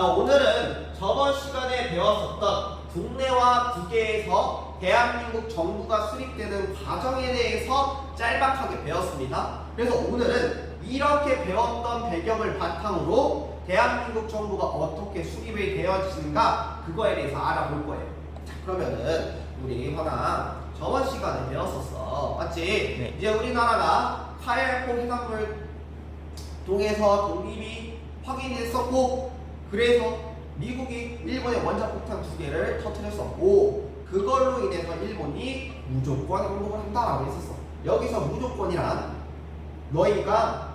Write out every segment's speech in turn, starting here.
오늘은 저번 시간에 배웠었던 국내와 국외에서 대한민국 정부가 수립되는 과정에 대해서 짤막하게 배웠습니다. 그래서 오늘은 이렇게 배웠던 배경을 바탕으로 대한민국 정부가 어떻게 수립이 되어지는가 그거에 대해서 알아볼 거예요. 자, 그러면은 우리 화랑 저번 시간에 배웠었어. 맞지? 네. 이제 우리나라가 8.19 해산물 통해서 독립이 확인됐었고, 그래서 미국이 일본의 원자폭탄 2개를 터뜨렸었고, 그걸로 인해서 일본이 무조건 항복을 한다라고 했었어. 여기서 무조건이란 너희는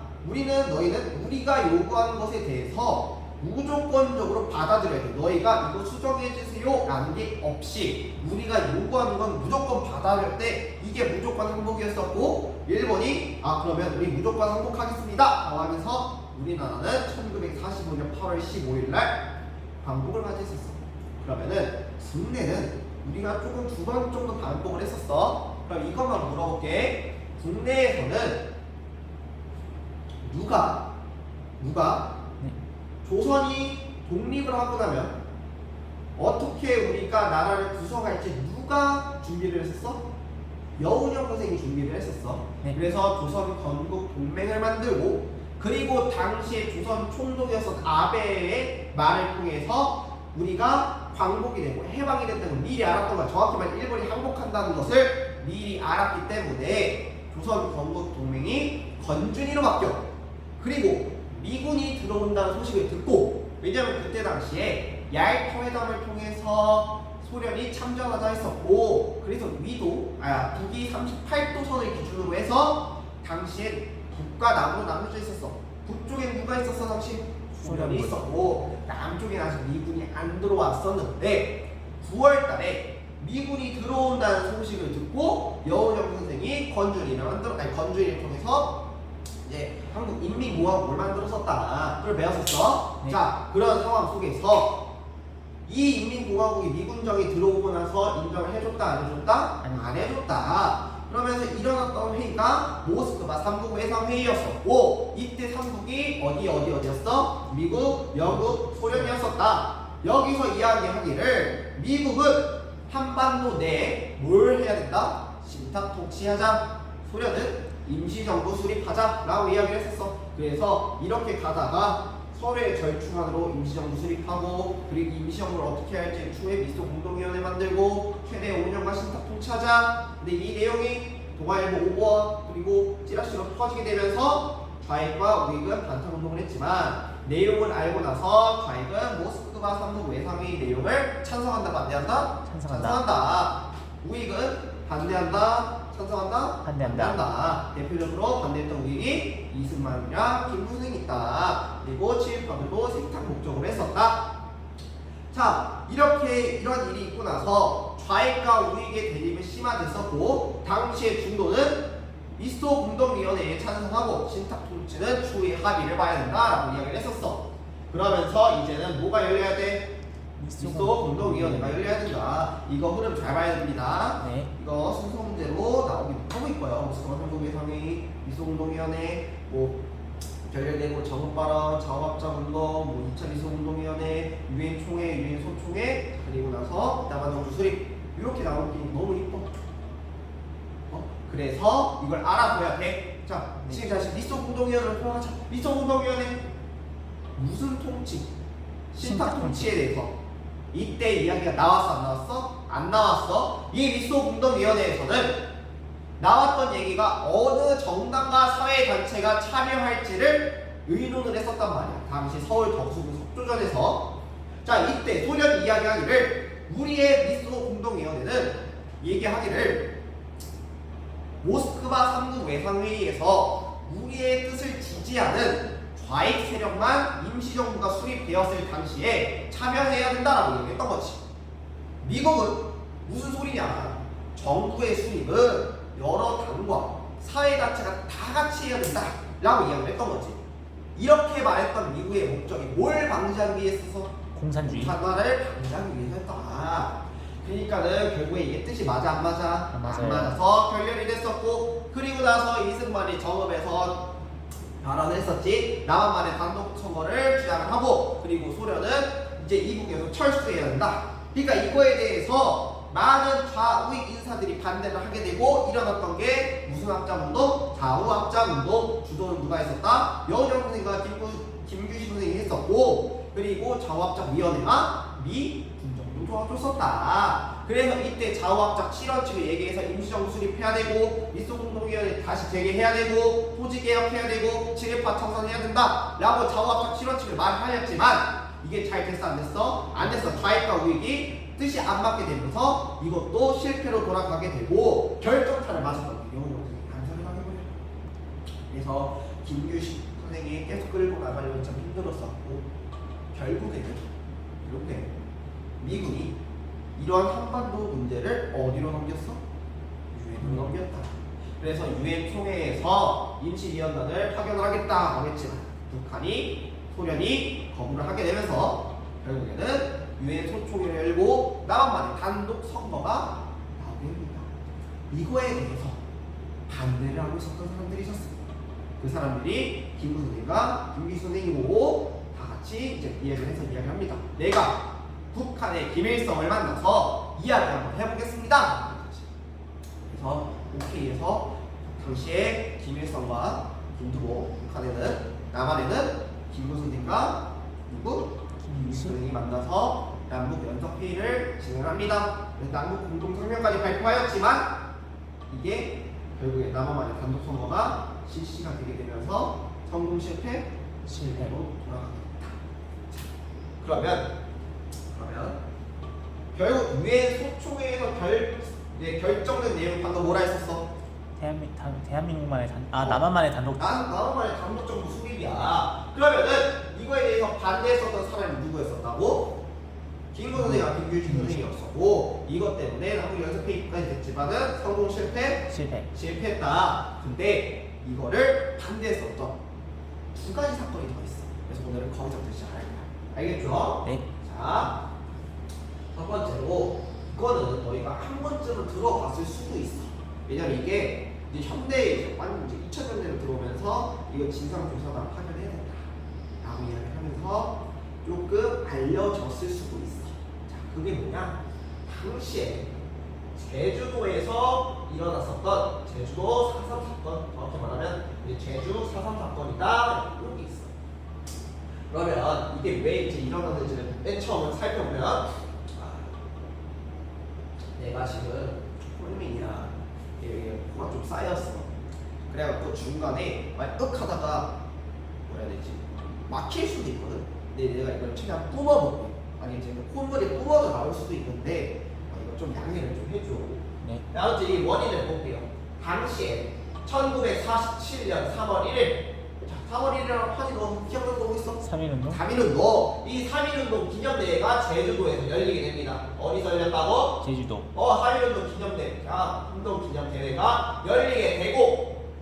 우리가 요구하는 것에 대해서 무조건적으로 받아들여야 돼. 너희가 이거 수정해 주세요 라는 게 없이 우리가 요구하는 건 무조건 받아들일 때 이게 무조건 항복이었었고, 일본이 그러면 우리 무조건 항복하겠습니다 라고 하면서 우리나라는 1945년 8월 15일 날 광복을 맞이했었어. 그러면은 국내는 우리가 조금 두 번 정도 반복을 했었어. 그럼 이것만 물어볼게. 국내에서는 누가 조선이 독립을 하고 나면 어떻게 우리가 나라를 구성할지 누가 준비를 했었어? 여운형 선생이 준비를 했었어. 네. 그래서 조선 건국 동맹을 만들고, 그리고 당시에 조선 총독이었던 아베의 말을 통해서 우리가 광복이 되고 해방이 된다는 걸 미리 알았던 거야. 정확히 말해 일본이 항복한다는 것을 미리 알았기 때문에 조선 건국 동맹이 건준이로 바뀌어. 그리고 미군이 들어온다는 소식을 듣고, 왜냐면 그때 당시에 얄토 회담을 통해서 소련이 참전하자 했었고, 그래서 북이 38도선을 기준으로 해서 당시에 북과 남으로 나눠져 있었어. 북쪽엔 누가 있었어? 당시 소련이 있었고, 남쪽엔 아직 미군이 안 들어왔었는데 9월 달에 미군이 들어온다는 소식을 듣고 여운형 선생이 건준이를 통해서 이제 한국 인민공화국을 만들었었다. 그걸 배웠었어. 네. 자, 그런 상황 속에서 이 인민공화국이 미군정이 들어오고 나서 인정을 해줬다, 안 해줬다? 안 해줬다. 그러면서 일어났던 회의가 모스크바 삼국 회상회의였었고, 이때 삼국이 어디였어? 미국, 영국, 소련이었었다. 여기서 이야기하기를 미국은 한반도 내에 뭘 해야 된다? 신탁 통치하자. 소련은 임시정부 수립하자 라고 이야기를 했었어. 그래서 이렇게 가다가 서로의 절충안으로 임시정부 수립하고, 그리고 임시정부를 어떻게 할지 추후에 미소 공동위원회 만들고 최대 5년간 신탁 통치하자. 근데 이 내용이 동아일보 5원 그리고 찌라시로 퍼지게 되면서 좌익과 우익은 반타운동을 했지만, 내용을 알고 나서 좌익은 모스크바 삼국 외상회의 내용을 찬성한다, 반대한다? 찬성한다. 우익은 반대한다, 찬성한다? 반대한다. 대표적으로 반대했던 우익이 이승만이랑 김무성이 있다. 그리고 친일파들도 생탁 목적으로 했었다. 자, 이렇게 이런 일이 있고 나서 좌익과 우익의 대립은 심화됐었고, 당시의 중도는 미소 공동위원회에 찬성하고 신탁 통치는 추후에 합의를 봐야 된다라고 이야기를 했었어. 그러면서 이제는 뭐가 열려야 돼? 미소 공동위원회가 열려야 된다. 이거 흐름 잘 봐야 됩니다. 네. 이거 순서 문제로 나오기도 하고 있고요. 모스크바 삼국회상회의, 미소 공동위원회, 결렬되고 정읍발언, 자원합작운동, 2차 미소운동위원회, 유엔 총회, 유엔 소총회, 그리고 나서 남한정부 수립, 이렇게 나오는 게 너무 이뻐. 그래서 이걸 알아둬야 돼. 자, 지금 다시 미소공동위원회를 표현하자. 미소공동위원회 무슨 통치? 신탁 통치에 대해서 이때 이야기가 나왔어, 안 나왔어? 안 나왔어. 이 미소공동위원회에서는 나왔던 얘기가 어느 정당과 사회단체가 참여할지를 의논을 했었단 말이야. 당시 서울 덕수궁 석조전에서. 자, 이때 소련이 이야기하기를, 우리의 미소 공동위원회는 얘기하기를 모스크바 삼국 외상회의에서 우리의 뜻을 지지하는 좌익 세력만 임시정부가 수립되었을 당시에 참여해야 된다라고 얘기했던 거지. 미국은 무슨 소리냐? 정부의 수립은 여러 당과 사회단체가 다 같이 해야 된다라고 이야기를 했던 거지. 이렇게 말했던 미국의 목적이 뭘 방지하기 위해서? 공산주의. 공산화를 방지하기 위해서였다. 그러니까는 결국에 이게 뜻이 맞아, 안 맞아? 안 맞아요. 안 맞아서 결렬이 됐었고, 그리고 나서 이승만이 정읍에서 발언을 했었지. 남한만의 단독 선거를 주장을 하고, 그리고 소련은 이제 이북에서 철수해야 된다. 그러니까 이거에 대해서 많은 좌우익 인사들이 반대를 하게 되고 일어났던 게 무슨 합작운동? 좌우합작운동. 주도는 누가 했었다? 여우정 선생과 김규식 선생이 했었고, 그리고 좌우합작위원회가 미군정도 도와줬었다. 그래서 이때 좌우합작 실현칙을 얘기해서 임시정부 수립해야 되고, 미소공동위원회 다시 재개해야 되고, 토지개혁해야 되고, 친일파 청산해야 된다 라고 좌우합작 실현칙을 말하였지만 이게 잘 됐어 안 됐어? 안 됐어. 좌익과 우익이 뜻이 안 맞게 되면서 이것도 실패로 돌아가게 되고 결정타를 맞았던 게 여우정 선생이 반성을 하게버려요. 그래서 김규식 선생이 계속 끌고 나가려면 참 힘들었었고, 결국에는 이렇게 미군이 이러한 한반도 문제를 어디로 넘겼어? 유엔으로 넘겼다. 그래서 유엔 총회에서 임시위원단을 파견을 하겠다 하겠지만 북한이 소련이 거부를 하게 되면서 결국에는 유엔 소총회를 열고 남한만의 단독 선거가 나오게 됩니다. 이거에 대해서 반대를 하고 있었던 사람들이 있었습니다. 그 사람들이 김구 선생과 김기 선생이고 다 같이 이제 이야기를 해서 이야기합니다. 내가 북한의 김일성을 만나서 이야기 한번 해보겠습니다. 그래서 오케이에서 당시에 김일성과 김두보, 북한에는 남한에는 김구 선생과 누구? 김기 선생이 만나서 남북 연석회의를 진행합니다. 남북 공동성명까지 발표하였지만 이게 결국에 남한만의 단독 선거가 실시가 되게 되면서 성공 실패로 돌아가게 됩니다. 그러면 결국 유엔 소총회에서 결정된 내용 방금 뭐라 했었어? 대한민국만의 남한만의 단독. 남한만의 단독 정부 수립이야. 그러면은 이거에 대해서 반대했었던 사람이 누구였었다고? 김구 선생과 김규식 선생이었었고, 이것 때문에 남북 연습회의까지 됐지만은 성공 실패했다. 근데 이거를 반대했었던 두 가지 사건이 더 있어. 그래서 오늘은 거기서부터 시작할 거야. 알겠죠? 네. 자, 첫 번째로 이거는 너희가 한 번쯤은 들어봤을 수도 있어. 왜냐면 이게 이제 현대에 이제 2000년대로 들어오면서 이거 진상조사단 파견해야 된다 라고 이야기를 하면서 조금 알려졌을 수도 있어. 자, 그게 뭐냐? 당시에 제주도에서 일어났었던 제주도 4.3 사건, 정확히 말하면 이제 제주 4.3 사건이다 이런 게 있어. 그러면 이게 왜 이제 일어났는지를 맨 처음에 살펴보면, 내가 지금 홀민이야. 코가 좀 쌓였어. 그래갖고 중간에 윽 하다가 뭐라 해야 되지? 막힐 수도 있거든. 근데 내가 이걸 최대한 뿜어볼게. 아니 이제 콧물이 뿜어져 나올 수도 있는데 이거 좀 양해를 좀 해줘. 네. 아무튼 이 원인을 볼게요. 당시에 1947년 3월 1일 3월 1일이라고 하지 너 기억나는 거 있어? 3.1운동? 3.1운동. 이 3.1운동 기념대회가 제주도에서 열리게 됩니다. 어디서 열렸다고? 제주도. 3.1운동 기념대회. 운동 기념대회가 열리게 되고,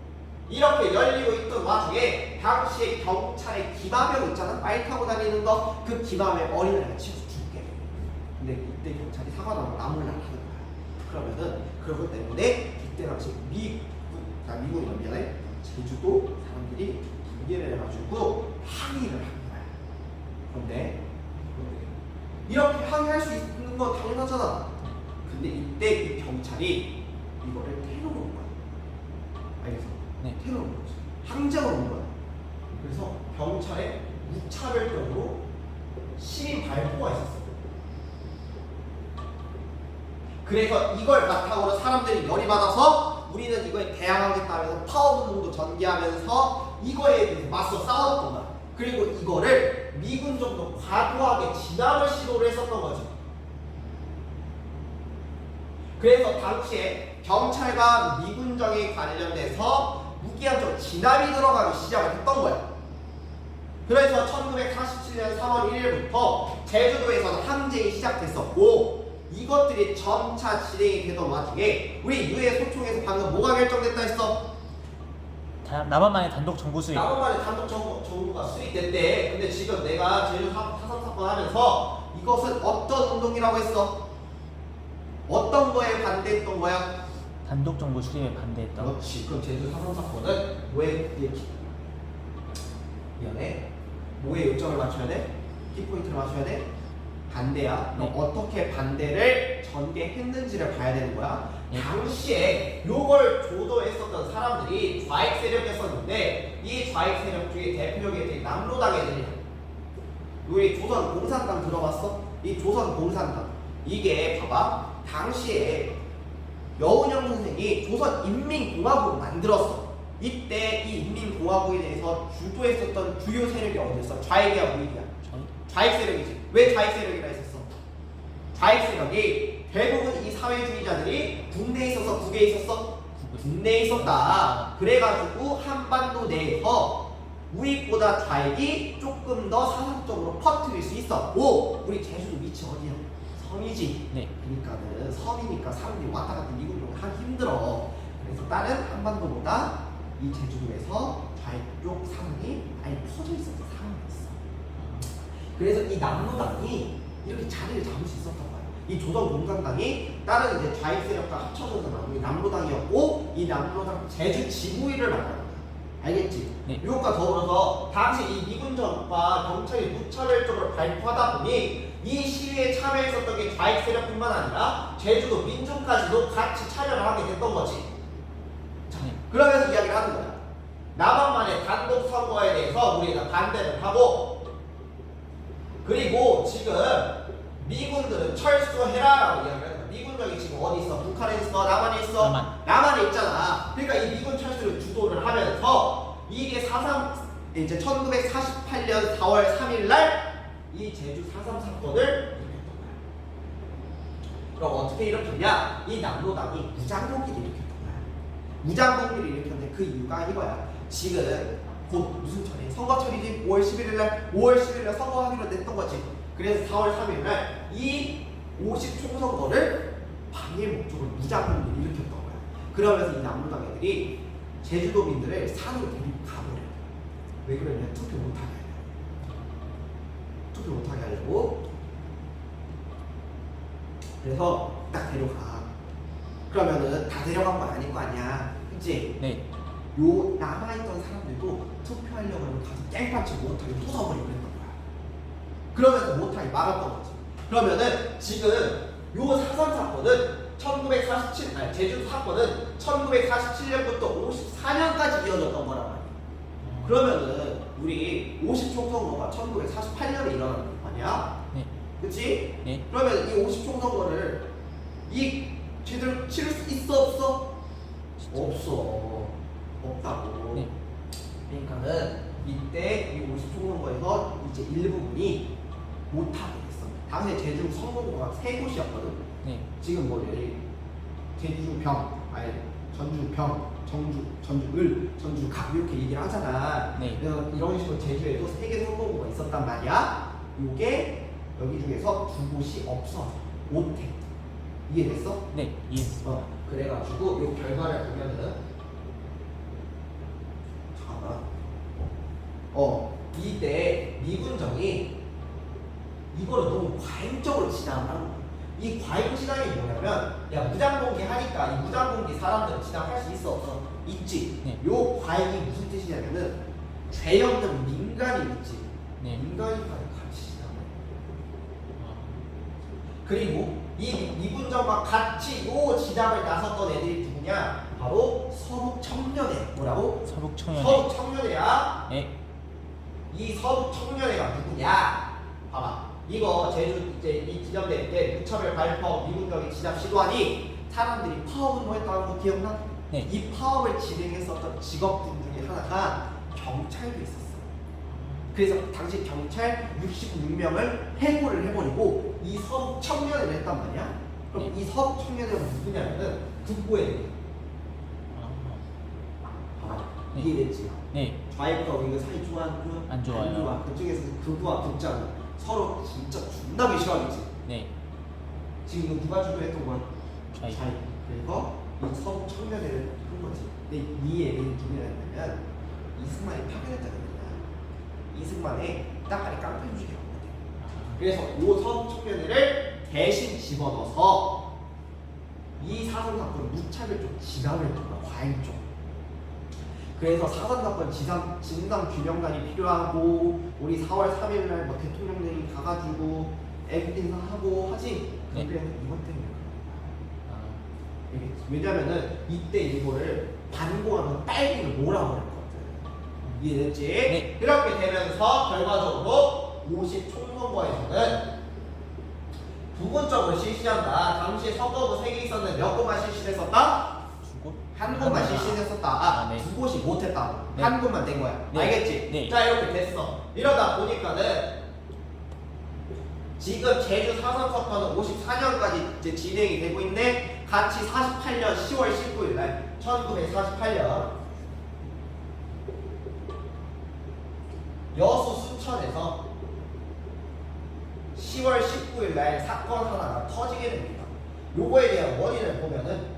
이렇게 열리고 있던 와중에 당시에 경찰의 기마병 있잖아? 말 타고 다니는 거. 그 기마병 어린애가 치워서 죽게 돼. 근데 이때 경찰이 사과나무 나무를 하는 거야. 그러면은 그것 때문에 이때 당시 미군이 미안해. 제주도 사람들이 분개를 해가지고 항의를 한 거야. 그런데 이렇게 항의할 수 있는 건 당연하잖아. 근데 이때 이 경찰이 이거를 테러로 온 거야. 알겠어? 네. 테러로 온 거지. 항쟁으로 온 거야. 그래서 경찰에 무차별적으로 시민 발포가 있었어. 그래서 이걸 바탕으로 사람들이 열이 받아서 우리는 이거에 대항하겠다면서 파업운동도 전개하면서 이거에 대해서 맞서 싸웠던 거야. 그리고 이거를 미군정도 과도하게 진압을 시도를 했었던 거지. 그래서 당시에 경찰과 미군정에 관련돼서 무기한적 진압이 들어가기 시작을 했던 거야. 그래서 1947년 3월 1일부터 제주도에서는 항쟁이 시작됐었고, 이것들이 점차 진행이 되던 와중에 우리 유엔 소총에서 방금 뭐가 결정됐다 했어? 남한만의 단독 정부 수립. 남한만의 단독 정부가 수립됐대. 근데 지금 내가 제주 4.3 사건 하면서 이것은 어떤 운동이라고 했어? 어떤 거에 반대했던 거야? 단독 정부 수립에 반대했던. 그렇지. 그럼 제주 4.3 사건은 왜 미안해. 뭐에 요점을 맞춰야 돼? 키포인트를 맞춰야 돼? 반대야. 그럼 네. 어떻게 반대를 전개했는지를 봐야 되는 거야. 네. 당시에 요걸 조도했었던 사람들이 좌익 세력이었었는데 이 좌익 세력 중에 대표적인 애들이 남로당 애들이야. 우리 조선 공산당 들어봤어? 이 조선 공산당 이게 봐봐. 당시에 여운형 선생이 조선 인민공화국을 만들었어. 이때 이 인민공화국에 대해서 주도했었던 주요 세력이 어디였어? 좌익이야, 우익이야? 좌익 세력이지. 왜 좌익 세력이라 했었어? 좌익 세력이 대부분 이 사회주의자들이 국내에 있어서 국외에 있었어? 국내에 있었다. 그래가지고 한반도 내에서 우익보다 좌익이 조금 더 사상적으로 퍼뜨릴 수 있었고 우리 제주도 위치 어디야? 섬이지. 네. 그러니까는 섬이니까 사람들이 왔다 갔다 미국으로 하기 힘들어. 그래서 다른 한반도보다 이 제주도에서 좌익 쪽 사상이 많이 퍼져 있었던 상황이었어. 그래서 이 남로당이 이렇게 자리를 잡을 수 있었던 거야. 이 조선 공산당이 다른 이제 좌익 세력과 합쳐져서 나온 게 남로당이었고 이 남로당 제주 지부위를 말하는 거야. 알겠지? 네. 이것과 더불어서 당시 이 미군 정부와 경찰이 무차별적으로 발포하다 보니 이 시위에 참여했었던 게 좌익 세력뿐만 아니라 제주도 민중까지도 같이 참여를 하게 됐던 거지. 자, 그러면서 이야기를 하는 거야. 남한만의 단독 선거에 대해서 우리가 반대를 하고 그리고 지금 미군들은 철수해라라고 이야기를 하는 거야. 미군력이 지금 어디 있어? 북한에 있어? 남한에 있어? 남한에 있잖아. 그러니까 이 미군 철수를 주도를 하면서 이게 4.3 이제 1948년 4월 3일 날 이 제주 4.3 사건을 일으켰던 거야. 그럼 어떻게 일으켰냐? 이 남로당이 무장공기를 일으켰던 거야. 무장공기를 일으켰는데 그 이유가 이거야. 지금 곧 무슨 철이? 선거철이지. 5월 11일 날 5월 11일 날 선거하기로 냈던 거지. 그래서 4월 3일 날 이 50 총선거를 방해 목적으로 무장공기를 일으켰던 거야. 그러면서 이 남로당 애들이 제주도민들을 산으로 데리고 가버려. 왜 그러냐? 투표 못하게 하려고. 투표 못하게 하려고. 그래서 딱 데려가. 그러면은 다 데려간 건 아닌 거 아니야. 그치? 네. 요 남아있던 사람들도 투표하려고 하면 가서 깽판치 못하게 부숴버리고 그랬던 거야. 그러면서 못하게 막았던 거지. 그러면은 지금 요 사상 사건은 1947, 아니 제주 사건은 1947년부터 54년까지 이어졌던 거란 말이야. 그러면은 우리 50총선거가 1948년에 일어나는 거 아니야? 네. 그치? 네. 그러면 이 50총선거를 이 제대로 치를 수 있어 없어? 없어. 없다고. 네. 그러니까는 이때 이 50총선거에서 이제 일부분이 못하게 됐어. 당시에 제주 선거구가 3곳이었거든. 네. 지금 뭐 여기 제주병, 아니 전주병, 전주을, 전주갑 이렇게 얘기를 하잖아. 네. 그래서 이런 식으로 제주에도 3개 선거구가 있었단 말이야. 요게 여기 중에서 2곳이 없어. 못해. 이해됐어? 네. 이해했습니다. 그래가지고 요 결과를 보면은 잠깐만. 이때 미군정이 이거를 너무 과잉적으로 진행을 하는 거야. 이 과잉 진행이 뭐냐면, 야 무장공개 하니까 이 무장공개 사람들은 진행할 수 있어 없어? 있지. 네. 요 과잉이 무슨 뜻이냐면은 죄 없는 민간인 있지. 네. 민간인까지 같이 진행해. 그리고 이 미군정과 같이 요 진압을 나섰던 애들이 누구냐? 바로 서북 청년회. 뭐라고? 서북 청년회. 서북 청년회야. 네. 이 서북 청년회가 누구냐? 봐봐. 이거 제주 이제 이 기념대 때 무차별 발포 미군정이 진압 시도하니 사람들이 파업을 했다는 거 기억나? 네. 이 파업을 진행했었던 직업군 중에 하나가 경찰도 있었어. 그래서 당시 경찰 66명을 해고를 해버리고 이 서북 청년회를 했단 말이야. 그럼 네. 이 서북 청년회가 누구냐면은 국보애들. 봐봐. 네. 이해됐지? 네. 좌익과 우익은 사이 좋아 안 좋아? 안 좋아요. 안 좋아. 그중에서 극우와 극자는 서로 진짜 존나게 싫어하겠지. 네. 지금 이거 누가 주도했던 거야? 좌익. 그래서 이 서북 청년회를 한 거지. 근데 이 얘기는 누구냐면 이승만이 파견했다는 거야. 이승만의 따까리 깡패 조직이었거든. 그래서 이 서북 청년회를 대신 집어넣어서 이 사선 사건을 무차별적 진압을 했던 거야. 과잉 쪽. 그래서 사전사건 진상규명단이 필요하고 우리 4월 3일날 뭐 대통령들이 가가지고 애국 인사하고 하지. 네. 그래서 이것 때문에 아, 알겠지? 왜냐면은 이때 이거를 반고라면 빨갱이를 몰아버렸거든. 이해됐지? 네. 이렇게 되면서 결과적으로 50 총선거에서는 부분적으로 실시한다. 당시에 선거구 3개 있었는데 몇 곳만 실시했었다? 주고 한 곳만 실시했었다. 네. 두 곳이 못했다고. 네. 한 곳만 된 거야. 네. 알겠지? 네. 자 이렇게 됐어. 이러다 보니까는 지금 제주 4.3 사건은 54년까지 이제 진행이 되고 있는데 같이 48년 10월 19일 날 1948년 여수 순천에서 10월 19일 날 사건 하나가 터지게 됩니다. 요거에 대한 원인을 보면은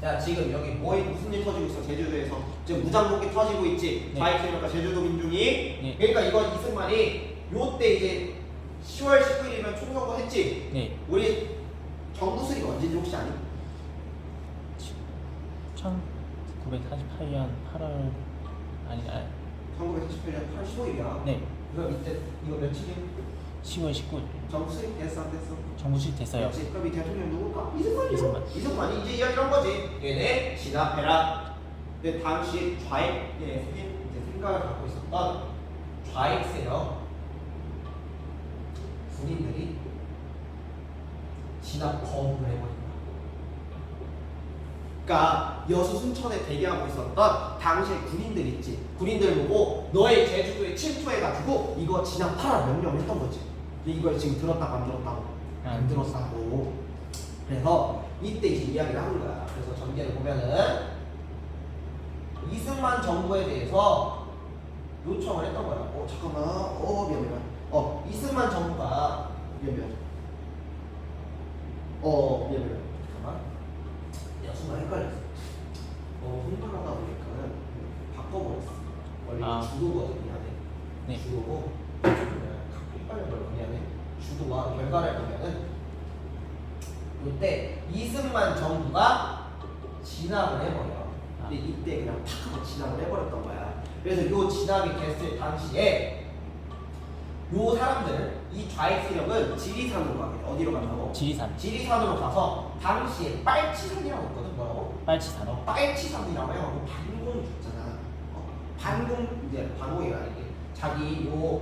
야 지금 여기 무슨 일 터지고 있어? 제주도에서 지금 무장복이 터지고 있지. 네. 좌익세력과 제주도 민중이. 네. 그러니까 이건 이승만이 요때 이제 10월 19일이면 총선거 했지. 네. 우리 정부 수립 언제인지 혹시 아니? 1948년 8월 아니 1948년 8월 15일이야. 네. 그럼 이때 이거 며칠이야? 10월 19일 정부 수립 됐어 안 됐어? 정부 수립됐어요. 됐지? 그럼 이 대통령 누굴까? 이승만이요. 이승만. 이승만이 이제 이야기한 거지. 얘네 진압해라. 근데 당시 좌익 이제 생각을 갖고 있었던 좌익 세력 군인들이 진압 거부를 해버린다. 그러니까 여수 순천에 대기하고 있었던 당시의 군인들 있지. 군인들 보고 너의 제주도에 침투해가지고 이거 진압하라 명령을 했던 거지. 근데 이걸 지금 들었다고 안 들었다고? 안 들었다고. 그래서 이때 이제 이야기를 하는 거야. 그래서 전개를 보면은 이승만 정부에 대해서 요청을 했던 거야. 잠깐만. 미안. 이승만 정부가 미안. 잠깐만. 내가 순간 헷갈렸어. 흥분하다 보니까는 바꿔버렸어. 원래 주도거든. 미안해. 네. 주도고 헷갈려버려. 미안해. 주도와 결과를 보면은 이때 이승만 정부가 진압을 해버려. 근데 이때 그냥 탁 하고 진압을 해버렸던 거야. 그래서 요 진압이 됐을 당시에 요 사람들, 이 좌익 세력은 지리산으로 가게 돼. 어디로 간다고? 지리산 지리산으로 가서 당시에 빨치산이라고 있거든. 뭐라고? 빨치산 빨치산이라고 해가지고 반공 줬잖아. 반공 이제 반공이가 아니게 자기 요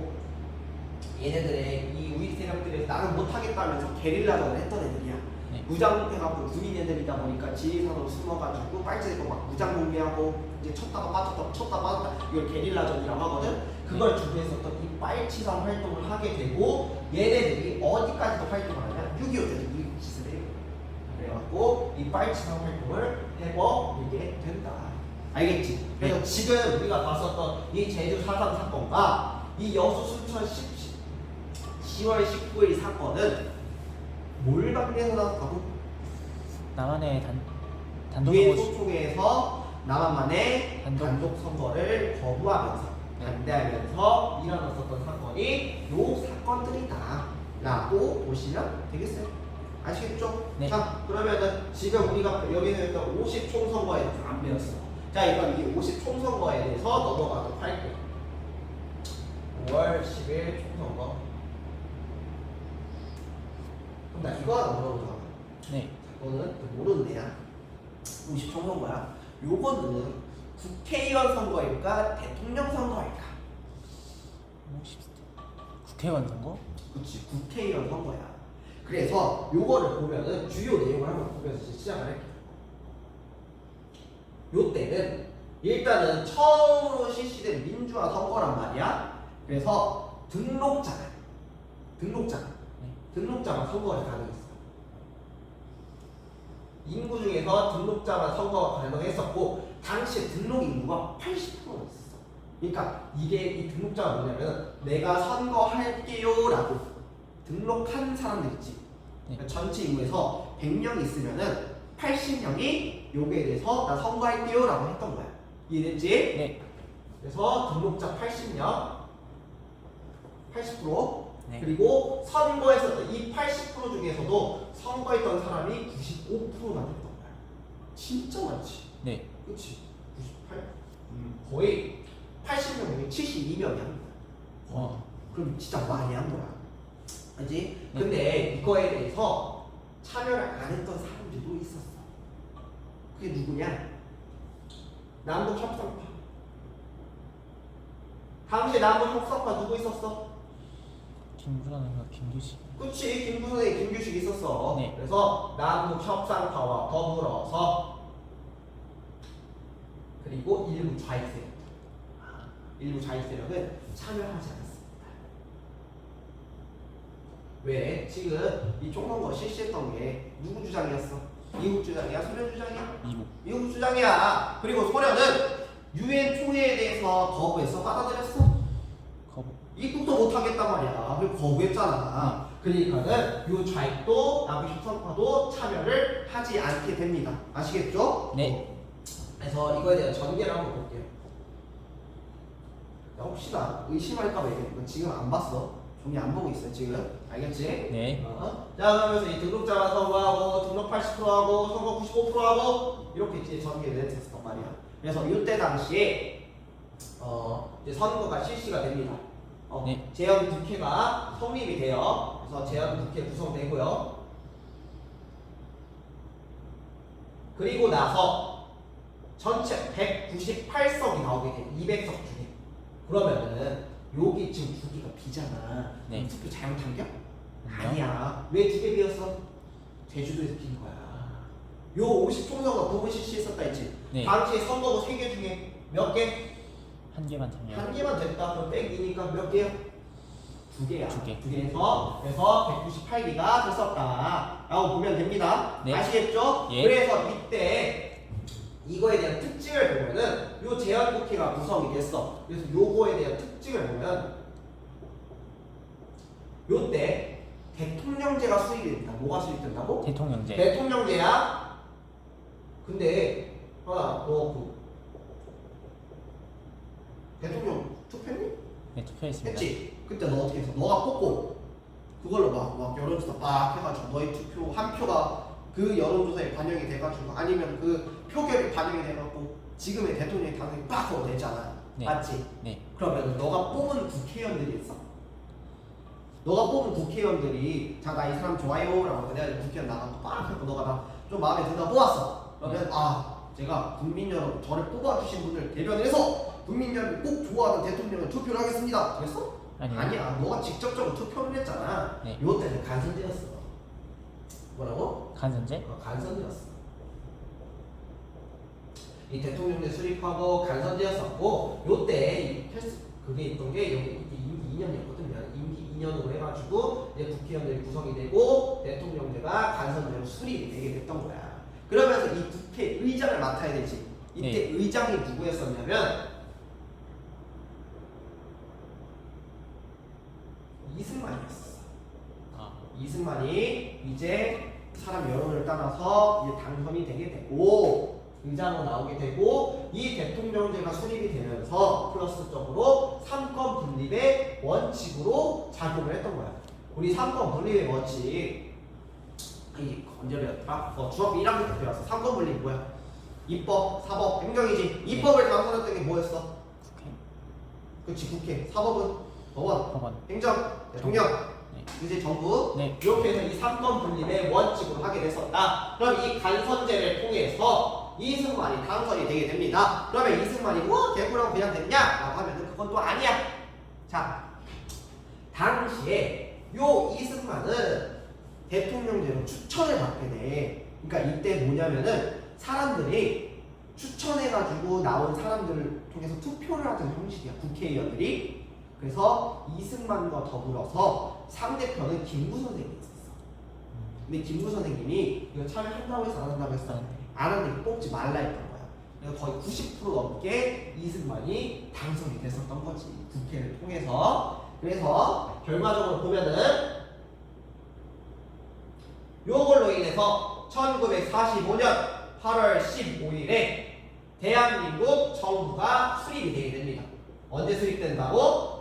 얘네들의 이 우익 세력들에서 나는 못하겠다면서 게릴라전을 했던 애들이야. 네. 무장해갖고 군인 애들이다 보니까 지리산으로 숨어가지고 빨치대고 막 무장 공개하고 이제 쳤다가 빠졌다 이걸 게릴라전이라고 하거든. 그걸 주도했었던 이 빨치산 활동을 하게 되고 얘네들이 어디까지도 활동을 하냐? 6.25 때도 미국 시설에 그래갖고 이 빨치산 활동을 해버리게 된다. 알겠지? 그래서 네. 지금 우리가 봤었던 이 제주 4.3 사건과 이 여수 순천 10월 19일 사건은 뭘 방대해서 나왔다고? 남한의 단독 유엔 정부 소총에서 남한만의 단독- 단독 선거를 거부하면서 네. 반대하면서 일어났었던 사건이 요 사건들이다 라고 보시면 되겠어요. 아시겠죠? 네. 자 그러면은 지금 우리가 여기는 일단 50 총선거에 대해서 안 배웠어. 자 이건 이 50 총선거에 대해서 넘어가도록 할게요. 5월 10일 총선거. 그럼 나 이거 하나 물어보자. 네. 너는 모르는 애야. 50 총선거야. 요거는 국회의원 선거일까 대통령 선거일까? 50대 국회의원 선거? 그렇지, 국회의원 선거야. 그래서 요거를 보면은 주요 내용을 한번 보면서 시작을 할게요. 요 때는 일단은 처음으로 실시된 민주화 선거란 말이야. 그래서 등록자가 선거가 가능했어. 인구 중에서 등록자만 선거가 가능했었고 당시에 등록 인구가 80%가 있었어. 그러니까 이게 이 등록자가 뭐냐면 내가 선거할게요라고 등록한 사람들 있지. 네. 전체 인구에서 100명 있으면은 80명이 요거에 대해서 나 선거할게요라고 했던 거야. 이해됐지? 네. 그래서 등록자 80명 80% 네. 그리고 그리고 선거에서 이 80% 중에서도 선거했던 사람이 95%가 됐던 거야. 진짜 많지. 네. 그치? 98? 거의 80명 중에 72명이야. 와. 그럼 진짜 많이 한 거야. 그지? 네. 근데 이거에 대해서 참여를 안 했던 사람들도 있었어. 그게 누구냐? 남북 협상파. 당시 남북 협상파 누구 있었어? 김구라는가 김규식. 그치, 김부선에 김규식 있었어. 네. 그래서 남북 협상파와 더불어서 그리고 일부 좌익 세력, 일부 좌익 세력은 참여하지 않았습니다. 왜? 지금 이 총선거 실시했던 게 누구 주장이었어? 미국 주장이야? 소련 주장이야? 미국 주장이야. 그리고 소련은 유엔 총회에 대해서 거부해서 받아들였어. 거부. 입국도 못하겠단 말이야. 그리고 거부했잖아. 그러니까는 요 좌익도 남북 협상파도 참여를 하지 않게 됩니다. 아시겠죠? 네. 그래서 이거에 대한 전개를 한번 볼게요. 야, 혹시나 의심할까봐 얘기했는데 지금 안 봤어. 종이 안 보고 있어 지금. 알겠지? 네. 자, 그러면서 이 등록자만 선거하고 등록 80%하고 선거 95%하고 이렇게 이제 전개를 했었단 말이야. 그래서 이때 당시에 이제 선거가 실시가 됩니다. 네. 제헌 국회가 성립이 돼요. 그래서 제헌 국회 구성되고요. 그리고 나서 전체 198석이 나오게 돼. 200석 중에. 그러면은 여기 지금 두 개가 비잖아. 네. 투표 잘못한 겨? 아니요. 아니야. 왜 두 개 비었어? 제주도에서 빈 거야. 요 50총선거 부분 실시했었다 했지. 네. 당시에 선거구 3개 중에 몇 개? 한 개만 참여. 한 개만 됐다. 그럼 땡기니까 몇 개야? 두 개야. 두 개. 두 개에서 그래서 198개가 됐었다. 라고 보면 됩니다. 네. 아시겠죠? 예. 그래서 이때 이거에 대한 특징을 보면은 요 제헌국회가 구성이 됐어. 그래서 요거에 대한 특징을 보면 요때 대통령제가 수립이 된다. 뭐가 수립된다고? 대통령제. 대통령제야. 근데 너 대통령 투표했니? 네, 투표했습니다. 했지? 그때 너 어떻게 했어? 너가 뽑고 그걸로 막 여론조사 막 해가지고 너의 투표 한 표가 그 여론조사에 반영이 돼가지고 아니면 그 표결이 반영이 돼갖고 지금의 대통령이 당선이 빡 하고 되잖아. 네. 맞지? 네. 그러면 너가 뽑은 국회의원들이 있어. 너가 뽑은 국회의원들이 자 나 이 사람 좋아요 라고 내가 국회의원 나가고 빡 하고 너가 나 좀 마음에 든다 뽑았어. 그러면 제가 국민 여러분 저를 뽑아주신 분들 대변해서 국민 여러분이 꼭 좋아하는 대통령을 투표를 하겠습니다. 그랬어? 아니요. 아니야. 너가 직접적으로 투표를 했잖아. 네. 요 때는 간선제였어. 뭐라고? 간선제? 간선제였어. 이 대통령제 수립하고 간선제였었고 요때 그게 있던 게 여기 임기 2년이었거든요. 임기 2년으로 해가지고 이제 국회의원들이 구성이 되고 대통령제가 간선제로 수립이 되게 됐던 거야. 그러면서 이 국회의장을 맡아야 되지. 이때 네. 의장이 누구였었냐면 이승만이었어. 이승만이 이제 사람 여론을 따라서 이제 당선이 되게 되고 의장으로 나오게 되고 이 대통령제가 수립이 되면서 플러스적으로 삼권 분립의 원칙으로 작용을 했던 거야. 우리 삼권 분립의 원칙 이 언제였더라? 중학교 1학년 때 배웠어. 삼권 분립 뭐야? 입법, 사법, 행정이지. 입법을 당선했던 게 뭐였어? 국회. 그렇지, 국회. 사법은 법원, 법원. 행정, 대통령, 네. 이제 정부. 네. 이렇게 해서 이 삼권 분립의 원칙으로 하게 됐었다. 그럼 이 간선제를 통해서 이승만이 당선이 되게 됩니다. 그러면 이승만이 뭐 개구랑 그냥 됐냐? 라고 하면은 그건 또 아니야. 자, 당시에 요 이승만은 대통령제로 추천을 받게 돼. 그러니까 이때 뭐냐면은 사람들이 추천해가지고 나온 사람들을 통해서 투표를 하던 형식이야. 국회의원들이. 그래서 이승만과 더불어서 상대편은 김구 선생님이었어. 근데 김구 선생님이 이거 참여한다고 해서 안 한다고 했어. 안 하는데 뽑지 말라 했던 거야. 그래서 거의 90% 넘게 이승만이 당선이 됐었던 거지. 국회를 통해서. 그래서 결과적으로 보면은 요걸로 인해서 1945년 8월 15일에 대한민국 정부가 수립이 되게 됩니다. 언제 수립된다고?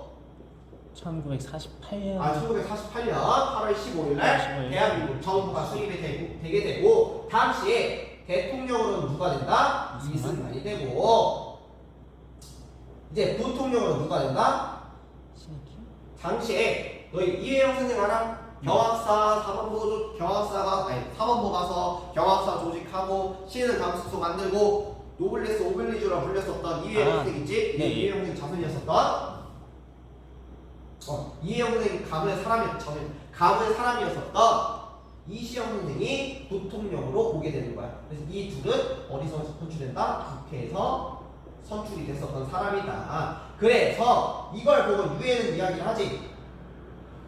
1948년. 1948년 8월 15일 날 대한민국 정부가 수립이 되게 되고 당시에 대통령으로는 누가 된다? 이승만이 되고 이제 부통령으로 누가 된다? 신입기? 당시에 너희 이해영 선생 알아? 경학사 사범부 가서 경학사 조직하고 신은 강수소 만들고 노블레스 오블리주라 불렸었던 이해영 선생 있지? 네. 이해영 선생 자손이었었던 이해영 선생이 가문의 사람이었었던 이시영 선생이 부통령으로 오게 되는 거야. 그래서 이 둘은 어디서 선출된다? 국회에서 선출이 됐었던 사람이다. 그래서 이걸 보고 유엔은 이야기를 하지.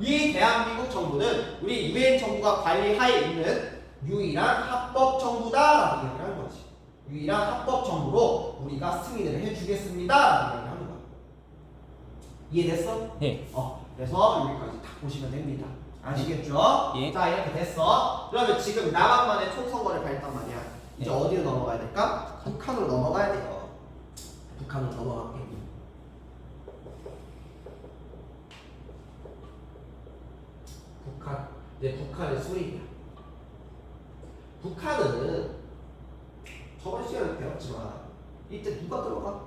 이 대한민국 정부는 우리 유엔 정부가 관리하에 있는 유일한 합법 정부다라고 이야기를 하는 거지. 유일한 합법 정부로 우리가 승인을 해주겠습니다라고 이야기를 하는 거야. 이해됐어? 네. 그래서 여기까지 다 보시면 됩니다. 아시겠죠? 예. 자, 이렇게 됐어. 그러면 지금 남한만의 총선거를 발단 말이야. 이제 네. 어디로 넘어가야 될까? 북한으로 넘어가야 돼요. 북한으로 넘어갈게. 북한. 이제 북한의 수립이야. 북한은 저번 시간에 배웠지만 이때 누가 들어가?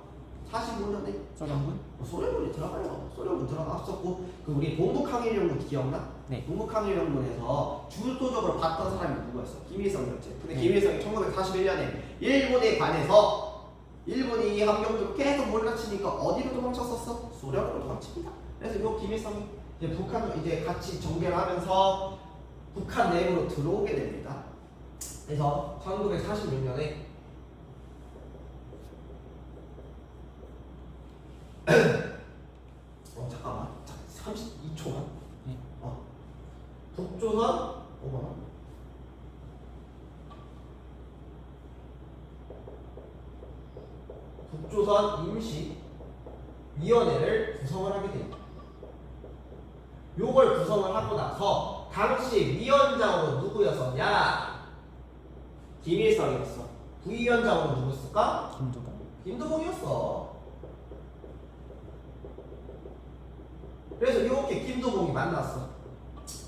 45년에 소련군? 소련군이 들어가요. 소련군 들어갔었고 그 우리 동북항일연군 기억나? 네. 동북항일연군에서 주도적으로 봤던 사람이 누구였어? 김일성이었지. 근데 네. 김일성이 1941년에 일본에 관해서 일본이 함경도를 계속 몰라치니까 어디로 도망쳤었어? 소련으로 도망칩니다. 그래서 요 김일성이 이제 북한을 이제 같이 정계를 하면서 북한 내부로 들어오게 됩니다. 그래서 1946년에 잠깐만 32초만 네. 북조선 어머나 북조선 임시위원회를 구성을 하게 됩니다. 요걸 구성을 하고 나서 당시 위원장으로 누구였었냐? 김일성이었어. 부위원장으로 누구였을까? 김두봉. 김두봉이었어. 그래서 이렇게 김두봉이 만났어.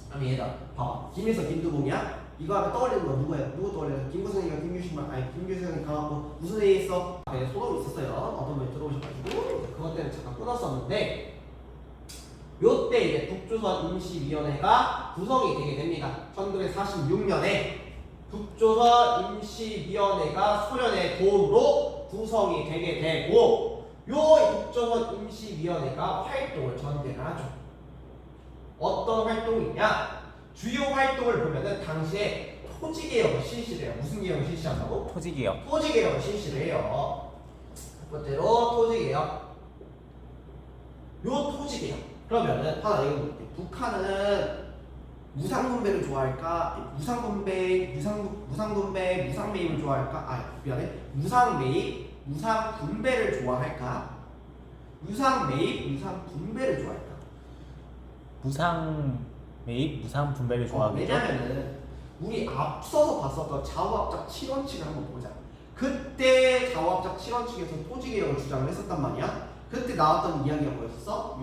그럼 얘다 봐봐. 김일성 김두봉이야? 이거 하면 떠올리는 거 누구야? 누구 떠올려? 김구성이가 김유신만 아니 김유신이 가갖고 무슨 회의 있어? 네, 소동이 있었어요. 어떤 분이 들어오셔가지고 그것 때문에 잠깐 끊었었는데 요때 이제 북조선 임시위원회가 구성이 되게 됩니다. 1946년에 북조선 임시위원회가 소련의 도움으로 구성이 되게 되고 요 북조선 임시위원회가 활동을 전개를 하죠. 어떤 활동이냐? 주요 활동을 보면은 당시에 토지개혁을 실시를 해요. 무슨 개혁을 실시한다고? 토지개혁. 토지개혁을 실시를 해요. 첫 번째로 토지개혁. 요 토지개혁. 그러면은 하나 읽어볼게. 북한은 무상분배를 좋아할까? 무상분배, 무상매입을 좋아할까? 미안해. 무상매입, 무상분배를 좋아할까? 무상매입, 무상분배를 좋아할까? 무상매입, 무상분배를 좋아하겠죠? 왜냐면은 우리 앞서서 봤었던 좌우합작 7원칙을 한번 보자. 그때 좌우합작 7원칙에서 토지개혁을 주장을 했었단 말이야. 그때 나왔던 이야기가 뭐였었어?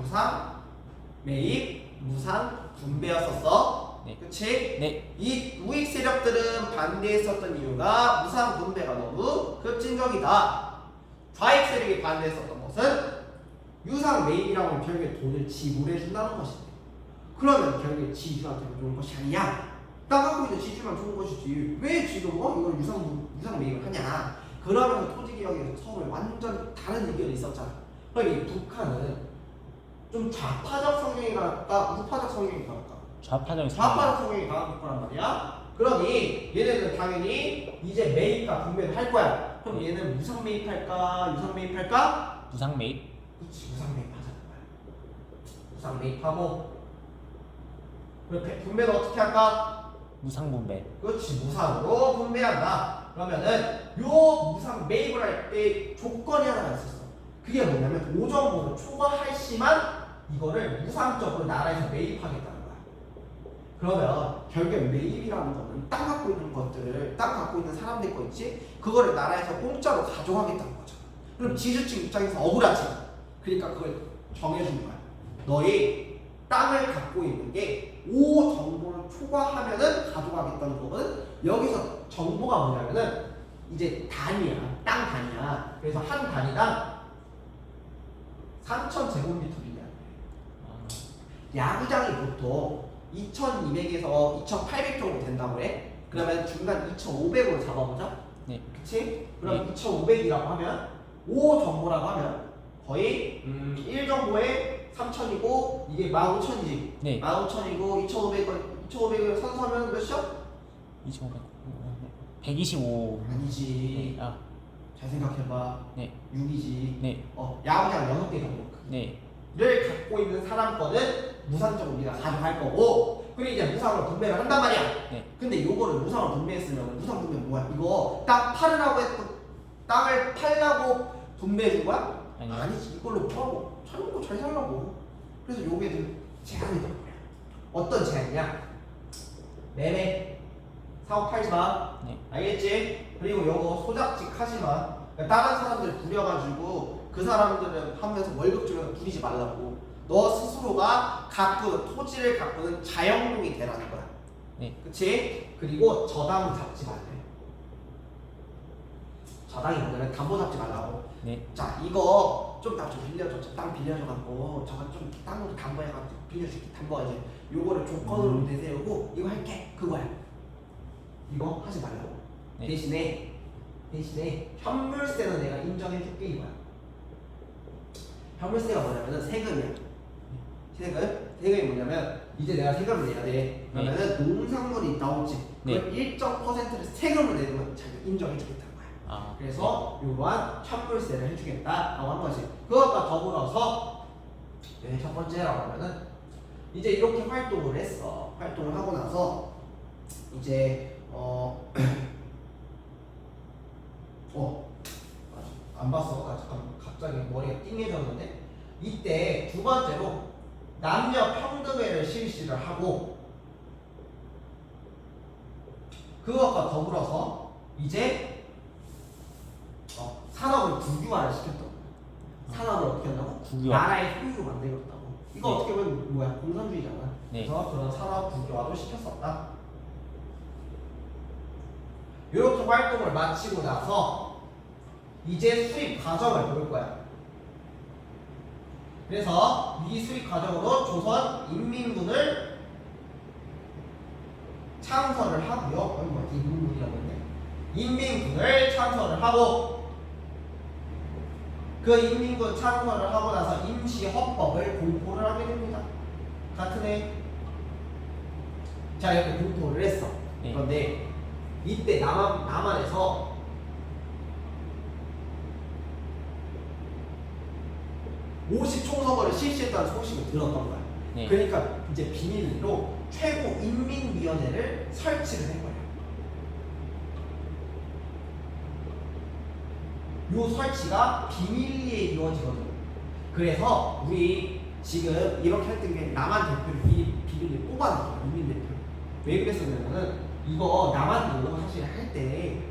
무상매입, 무상분배였었어. 네. 그치? 네. 이 우익 세력들은 반대했었던 이유가 무상분배가 너무 급진적이다. 좌익 세력이 반대했었던 것은 유상매입이라고 하면 결국에 돈을 지불해준다는 것이다. 그러면 결국에 지주한테 좋은 것이 아니냐? 땅 갖고 있는 지주만 좋은 것이지 왜 지금 이걸 유상매입을 하냐? 그러면서 토지개혁에서 처음에 완전 다른 의견이 있었잖아. 그러니까 이 북한은 좀 좌파적 성향이 강할까? 우파적 성향이 강할까? 좌파적 좌파적 성향이 강한 거란 말이야. 그러니 얘네는 당연히 이제 매입과 분배를 할 거야. 그럼 얘는 무상매입할까? 유상매입할까? 무상매입. 그렇지, 무상매입하자는 거야. 무상매입하고 그렇게 분배는 어떻게 할까? 무상분배. 그렇지, 무상으로 분배한다. 그러면은 요 무상 매입을 할 때 조건이 하나가 있었어. 그게 뭐냐면 오정보를 초과할 시만 이거를 무상적으로 나라에서 매입하겠다는 거야. 그러면 결국에 매입이라는 거는 땅 갖고 있는 것들을 땅 갖고 있는 사람들 거 있지? 그거를 나라에서 공짜로 가져가겠다는 거잖아. 그럼 지주층 입장에서 억울하지. 그러니까 그걸 정해준 거야. 너희 땅을 갖고 있는 게 오 정보를 초과하면은 가져가겠다는 거거든. 여기서 정보가 뭐냐면은 이제 단위야, 땅 단위야. 그래서 한 단위당 3,000제곱미터이냐. 아, 야구장이 보통 2,200에서 2,800 정도 된다고 해. 그러면 중간 2,500으로 잡아보자. 네. 그치? 그럼 2,500이라고 하면 5 정보라고 하면 거의 1 정보에 3,000이고 이게 15,000이지. 네. 15,000이고 2,500을 선수하면 몇이야? 2,500. 125. 아니지. 네. 아, 잘 생각해봐. 네. 6이지. 네. 야구장 6개 정도 네. 를 갖고 있는 사람 거는 무상적으로 우리가 가져갈 거고, 그리고 이제 무상으로 분배를 한단 말이야. 네. 근데 요거를 무상으로 분배했으면 무상 분배 뭐야? 이거 땅 팔으라고 했고 땅을 팔라고 분배해 준 거야? 아니요. 아니지. 이걸로 팔고 잘 먹고 잘 살라고. 그래서 요게 제한이 된 거야. 어떤 제한이냐? 매매 사고 팔지 마. 네. 알겠지? 그리고 요거 소작직 하지 마. 그러니까 다른 사람들 부려가지고 그 사람들은 하면서 월급 주면서 부리지 말라고. 너 스스로가 토지를 가꾸는 자영농이 되라는 거야. 네. 그치? 그리고 저당 잡지 말래. 저당이 뭐냐면 담보 잡지 말라고. 네. 자, 이거 좀 나 좀 빌려줘. 저 땅 빌려줘갖고 저거 좀 땅으로 담보해갖고 빌려줄게. 담보가 이제 요거를 조건으로 내세우고 이거 할게. 그거야. 이거 하지 말라고. 네. 대신에 현물세는 내가 인정해줄게 이거야. 현물세가 뭐냐면은 세금이야. 세금이 뭐냐면 이제 내가 세금을 내야 돼. 그러면은 농산물이 나오지. 네. 그럼 일정 퍼센트를 세금을 내면 자기가 인정해주겠다는 거야. 아, 그래서 이러한 현물세를 해주겠다라고 한 거지. 그것과 더불어서 첫 번째라고 하면은 이제 이렇게 활동을 했어. 활동을 하고 나서 이제 안 봤어. 나 잠깐 갑자기 머리가 띵해졌는데 이때 두 번째로 남녀 평등회를 실시를 하고 그것과 더불어서 이제 산업을 국유화를 시켰던 거야. 산업을 어떻게 한다고? 국유화. 나라의 소유로 만들었다고. 이거 네. 어떻게 보면 뭐야? 공산주의잖아. 네. 그래서 그런 산업 국유화도 시켰었다. 이렇게 활동을 마치고 나서 이제 수입 과정을 볼 거야. 그래서 이 수입 과정으로 조선 인민군을 창설을 하고요. 인민군이라고 했네. 인민군을 창설을 하고 그 인민군 창설을 하고 나서 임시헌법을 공포를 하게 됩니다. 같은 해. 자, 이렇게 공포를 했어. 네. 그런데 이때 남한에서 총선거를 실시했다는 소식을 들었던 거야. 네. 그러니까 이제 비밀로 최고인민위원회를 설치를 한 거야. 요 설치가 비밀리에 이루어지거든. 그래서 우리 지금 이렇게 할 때 남한 대표를 비밀리에 뽑아놨어. 인민 대표. 왜 그랬었냐면은 이거 남한도 사실 할 때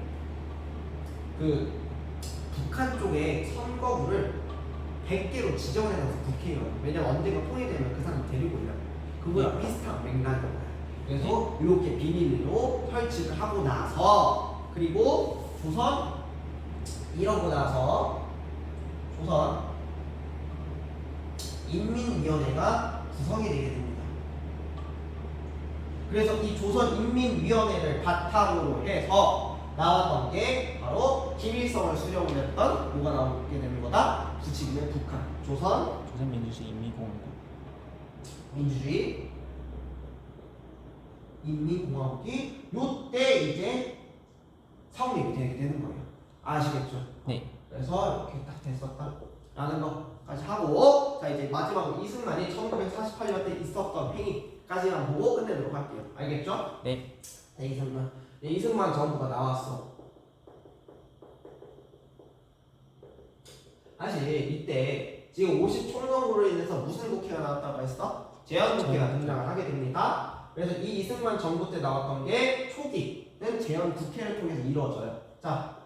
그 북한 쪽에 선거구를 100개로 지정을 해놔서 국회의원. 왜냐면 언젠가 통일되면 그 사람 데리고 오려고. 그거랑 비슷한 맥락인 거야. 그래서 이렇게 비밀리로 설치를 하고 나서 그리고 이러고 나서 조선 인민위원회가 구성이 되게 됩니다. 그래서 이 조선인민위원회를 바탕으로 해서 나왔던 게 바로 김일성을 수령을 했던 뭐가 나오게 되는 거다? 부치기는 북한, 조선민주주의 인민공화국. 민주주의 인민공화국이 요때 이제 성립이 되게 되는 거예요. 아시겠죠? 네. 그래서 이렇게 딱 됐었다라는 것까지 하고 자 이제 마지막으로 이승만이 1948년 때 있었던 행위까지만 보고 끝내도록 할게요. 알겠죠? 네. 네, 이승만 정부가 나왔어. 사실 이때 지금 50 총선으로 인해서 무슨 국회가 나왔다고 했어? 제헌국회가 등장을 하게 됩니다. 그래서 이 이승만 정부 때 나왔던 게 초기는 제헌국회를 통해서 이루어져요. 자,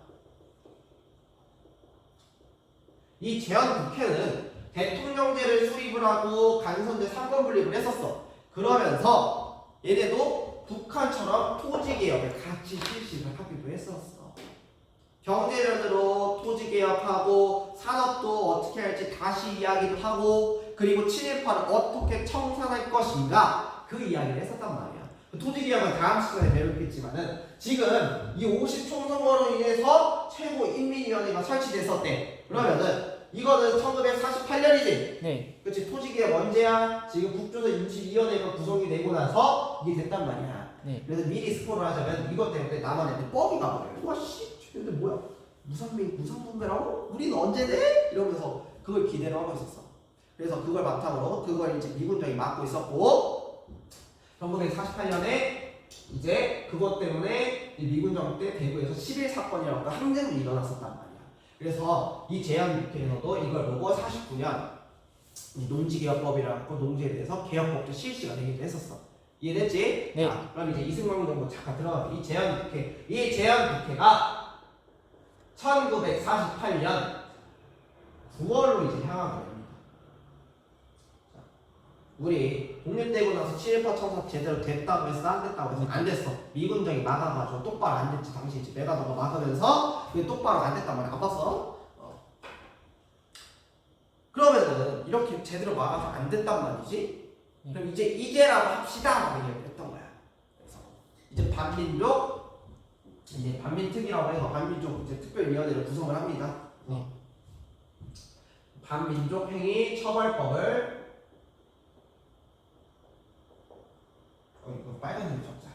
이 제헌국회는 대통령제를 수립을 하고 간선제 3권 분립을 했었어. 그러면서 얘네도 북한처럼 토지개혁을 같이 실시를 하기도 했었어. 경제면으로 토지개혁하고 산업도 어떻게 할지 다시 이야기도 하고 그리고 친일파를 어떻게 청산할 것인가 그 이야기를 했었단 말이야. 토지개혁은 다음 시간에 배우겠지만은 지금 이 50총선거로 인해서 최고인민위원회가 설치됐었대. 그러면은 이거는 1948년이지. 네. 그치? 토지개혁 언제야? 지금 국조선 임시위원회가 구성이 되고 나서 이게 됐단 말이야. 네. 그래서 미리 스포를 하자면 이것 때문에 남한한테 뻥이 가버려요. 와씨, 근데 뭐야? 무상분배라고? 우리는 언제 돼? 이러면서 그걸 기대를 하고 있었어. 그래서 그걸 바탕으로 그걸 이제 미군정이 막고 있었고 1948년에 이제 그것 때문에 미군정 때 대구에서 11 사건이라고 항쟁이 일어났었단 말이야. 그래서 이 제한국회에서도 이걸 보고 49년 농지개혁법이라고 농지에 대해서 개혁법도 실시가 되기도 했었어. 이해됐지? 네. 자, 그럼 이제 이승만 정부 잠깐 들어가면 이 제한국회가 1948년 9월로 이제 향하게 됩니다. 자, 우리 독립되고 나서 친일파 청산 제대로 됐다고 해서 안 됐다고 해서 안 됐어. 미군정이 막아가지고 똑바로 안 됐지. 당시 이제 메가더가 막으면서 그게 똑바로 안 됐단 말이야. 안 봤어? 그러면은 이렇게 제대로 막아서 안 됐단 말이지. 그럼 이제 이제라고 합시다라고 얘기를 했던 거야. 그래서 이제 반민특위라고 해서 반민족 이제 특별위원회를 구성을 합니다. 반민족 행위 처벌법을 이거 빨간색 적자.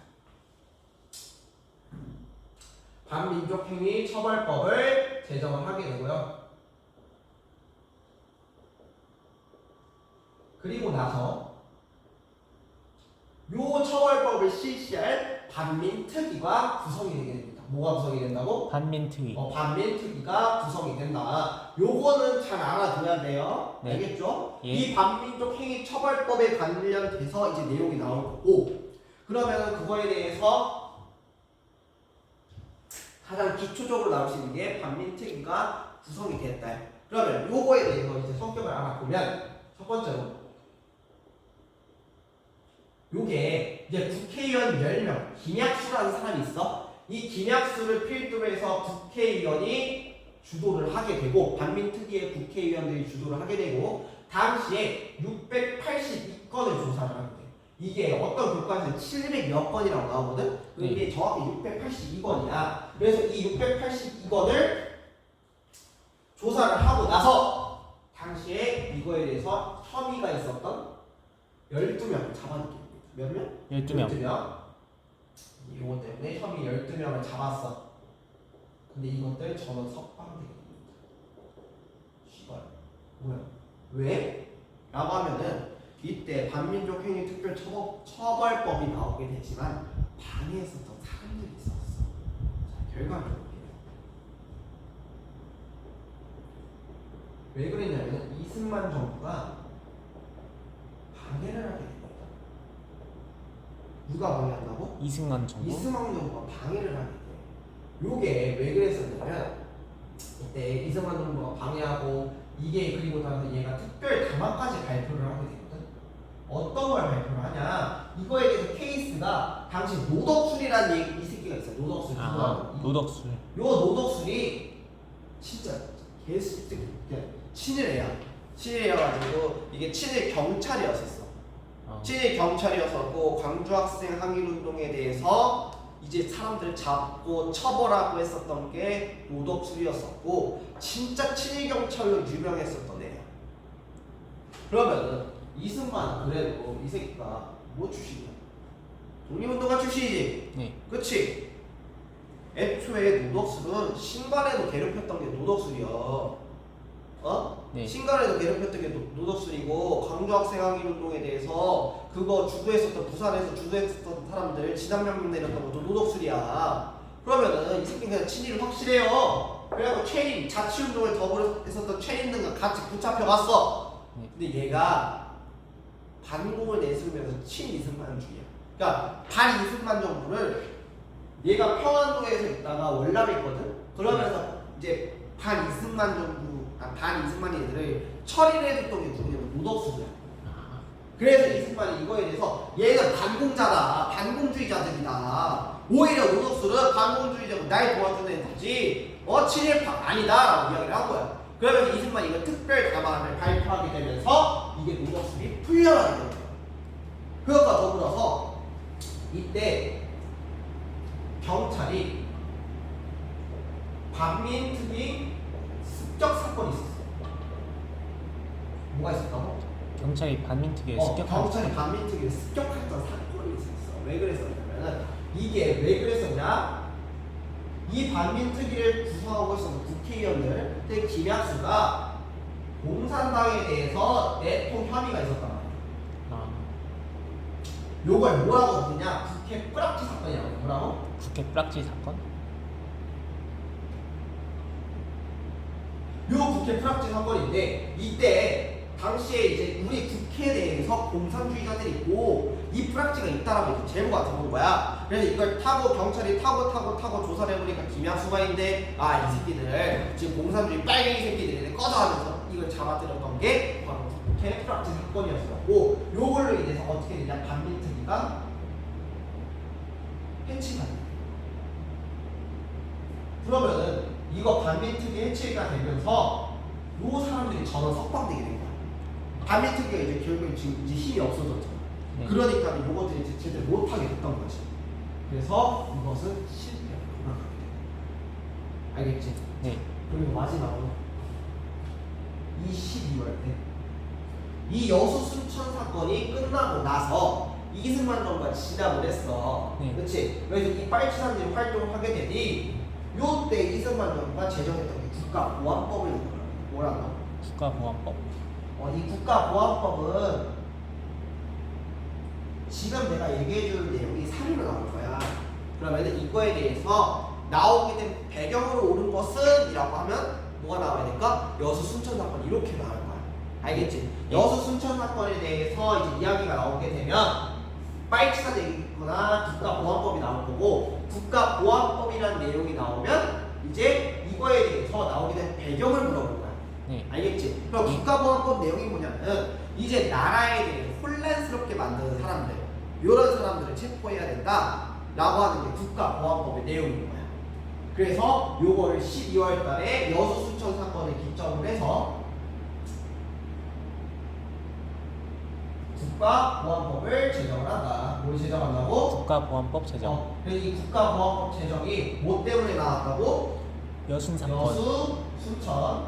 반민족 행위 처벌법을 제정을 하게 되고요. 그리고 나서 요 처벌법을 실시할 반민특위가 구성이 되게 됩니다. 뭐가 구성이 된다고? 반민특위. 반민특위가 구성이 된다. 요거는 잘 알아둬야 돼요. 네. 알겠죠? 예. 이 반민족 행위 처벌법에 관련돼서 이제 내용이 나올 거고 그러면 그거에 대해서 가장 기초적으로 나올 수 있는 게 반민특위가 구성이 됐다. 그러면 요거에 대해서 이제 성격을 알아보면 첫 번째로 요게 이제 국회의원 10명, 김약수라는 사람이 있어. 이 김약수를 필두로 해서 국회의원이 주도를 하게 되고 반민특위의 국회의원들이 주도를 하게 되고 당시에 682건을 조사를 하게 돼. 이게 어떤 교과서에 700몇 건이라고 나오거든? 이게 정확히 682건이야. 그래서 이 682건을 조사를 하고 나서 당시에 이거에 대해서 혐의가 있었던 12명을 잡아냈게. 몇 명? 12명. 12명. 이거 때문에 혐의 12명을 잡았어. 근데 이것들 저는 석방되게 됩니다. 씨발. 뭐야? 왜? 라고 하면은 이때 반민족 행위 특별 처벌법이 나오게 되지만 방해했었던 사람들이 있었어. 자, 결과적으로 왜 그랬냐면 이승만 정부가 방해를 하게 됩니다. 누가 방해한다고? 이승만 정부. 이승만 정부가 방해를 하게 돼. 요게 왜 그랬었냐면 이때 이승만 정부가 방해하고 이게 그리고 나서 얘가 특별 담화까지 발표를 하게 되거든. 어떤 걸 발표를 하냐? 이거에 대해서 케이스가 당시 노덕술이라는 이 새끼가 있어요. 노덕술. 노덕술. 요 노덕술이 진짜 개새끼 친일애야. 친일이어가지고 이게 친일 경찰이었었어. 친일 경찰이었었고 광주 학생 항일운동에 대해서 이제 사람들을 잡고 처벌하고 했었던 게 노덕술이었었고 진짜 친일 경찰로 유명했었던 애야. 그러면은 이승만 그래도 이 새끼가 뭐 출신이야? 독립운동가 출신이지. 네. 그치? 애초에 노덕술은 신관에도 괴롭혔던 게 노덕술이야. 네. 신관에도 괴롭혔던 게 노덕술이고 광주 학생 항일운동에 대해서 그거 주도했었던 부산에서 주도했었던 사람들 진압명령 내렸던 것도 노덕술이야. 그러면은 이 새끼는 그냥 친일이 확실해요. 그래갖고 최린 자치운동을 더불어 했었던 최린 등과 같이 붙잡혀갔어. 근데 얘가 반공을 내세우면서 친이승만주의야. 그러니까 반이승만 정부를 얘가 평안도에서 있다가 월남에 있거든. 그러면서 이제 반이승만 정부 반이승만이 애들을 처리를 해줬던 게 누구냐면 노덕술이야. 그래서 이승만이 이거에 대해서 얘는 반공자다, 반공주의자들이다. 오히려 노덕술은 반공주의자고 날 도와주는 애들이지 친일파 아니다라고 이야기를 한 거야. 그러면서 이승만 이거 특별 담화를 발표하게 되면서 이게 노덕술이 풀려나게 되는 거예요. 그것과 더불어서 이때 경찰이 반민특위 습격 사건이 있었어. 뭐가 있었다고? 경찰이 반민특위에 습격한 경찰이 반민특위를 습격했던 사건이 있었어. 왜 그랬었냐면은 이게 왜 그랬었냐? 이 반민특위를 구성하고 있었던 국회의원들, 특히 김약수가 공산당에 대해서 내통 혐의가 있었단 말이야. 아, 요걸 뭐라고 부르냐? 국회 뿌락지 사건이라고. 뭐라고? 국회 뿌락지 사건? 요 국회 뿌락지 사건인데 이때 당시에 이제 우리 국회에 대해서 공산주의자들이 있고 이 뿌락지가 있다라고 이렇게 제보가 들어온 거야. 그래서 이걸 타고 경찰이 타고 조사를 해보니까 김양수가 있는데 아 이 새끼들 지금 공산주의 빨갱이 새끼들이 꺼져 하면서 이걸 잡아들였던 게 바로 국회 뿌락지 사건이었었고 요걸로 인해서 어떻게 되냐 반민특위가 해체가 돼. 그러면은 이거 반민특위 해체가 되면서 요 사람들이 전원 석방되게 된 거야. 반민특위가 이제 결국엔 지금 이제 힘이 없어졌잖아. 네. 그러니까 요것들이 이제 제대로 못하게 됐던 거지. 그래서 이것은 실패로 돌아가게 돼. 알겠지? 네. 그리고 마지막으로 이 12월 때 이 여수 순천 사건이 끝나고 나서 이승만 정부가 지나고 했어. 네. 그렇지? 그래서 이 빨치산들이 활동을 하게 되니 요때 이승만 정부가 제정했던 게 국가보안법을 뭐라고? 국가보안법. 이 국가보안법은 지금 내가 얘기해줄 내용이 사료로 나올 거야. 그러면 이거에 대해서 나오게 된 배경으로 옳은 것은 이라고 하면 뭐가 나와야 될까? 여수 순천 사건 이렇게 나올 거야. 알겠지? 여수 순천 사건에 대해서 이제 이야기가 나오게 되면 빨치산 얘기거나 국가보안법이 나올 거고 국가보안법이라는 내용이 나오면 이제 이거에 대해서 나오게 된 배경을 물어볼 거야. 네. 알겠지? 그럼 국가보안법 내용이 뭐냐면 이제 나라에 대해 혼란스럽게 만드는 사람들 이런 사람들을 체포해야 된다 라고 하는 게 국가보안법의 내용인 거야. 그래서 요거를 12월 달에 여수 순천 사건을 기점으로 해서 국가보안법을 제정을 한다. 뭘 제정한다고? 국가보안법 제정. 그래서 이 국가보안법 제정이 뭐 때문에 나왔다고? 여순 사건. 여수, 순천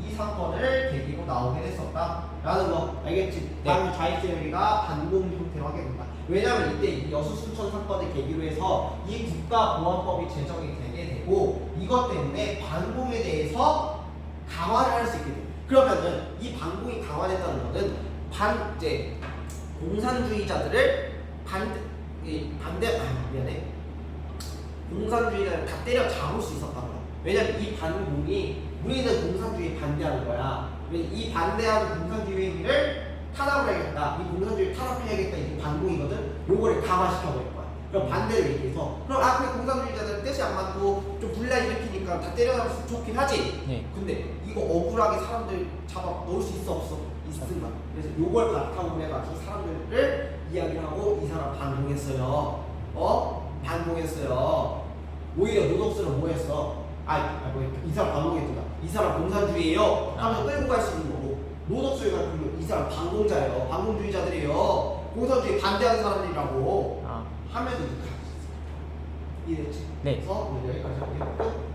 이 사건을 계기로 나오게 됐었다 라는 거 알겠지? 네. 다음 좌익세율이가 반공 형태로 하게 된다. 왜냐하면 이때 이 여수 순천 사건을 계기로 해서 이 국가보안법이 제정이 되게 되고 이것 때문에 반공에 대해서 강화를 할 수 있게 돼. 그러면은 이 반공이 강화됐다는 거는 이제 공산주의자들을 미안해. 공산주의자를 다 때려 잡을 수 있었단 거야. 왜냐면 이 반공이 우리는 공산주의 반대하는 거야. 이 반대하는 공산주의 행위를 탄압을 해야겠다. 이 공산주의 탄압해야겠다. 이게 반공이거든. 요거를 강화시켜버릴 거야. 그럼 반대를 얘기해서 그럼 그래 공산주의자들 뜻이 안 맞고 좀 분란 일으키니까 다 때려잡을 수 좋긴 하지. 네. 근데 이거 억울하게 사람들 잡아 넣을 수 있어 없어? 있습니다. 그래서 요걸 바탕으로 해가지고 사람들을 이야기하고 이 사람 반공했어요. 반공했어요. 오히려 노덕수는 뭐 했어? 이 사람 반공했구나. 이 사람 공산주의예요. 하면서 끌고 갈 수 있는 거고 노덕수가 이 사람 반공자예요. 반공주의자들이에요. 공산주의 반대하는 사람들이라고 아. 하면서 이렇게 갈 수 있어요. 이해됐지? 네. 그래서 오늘 여기까지 할게요.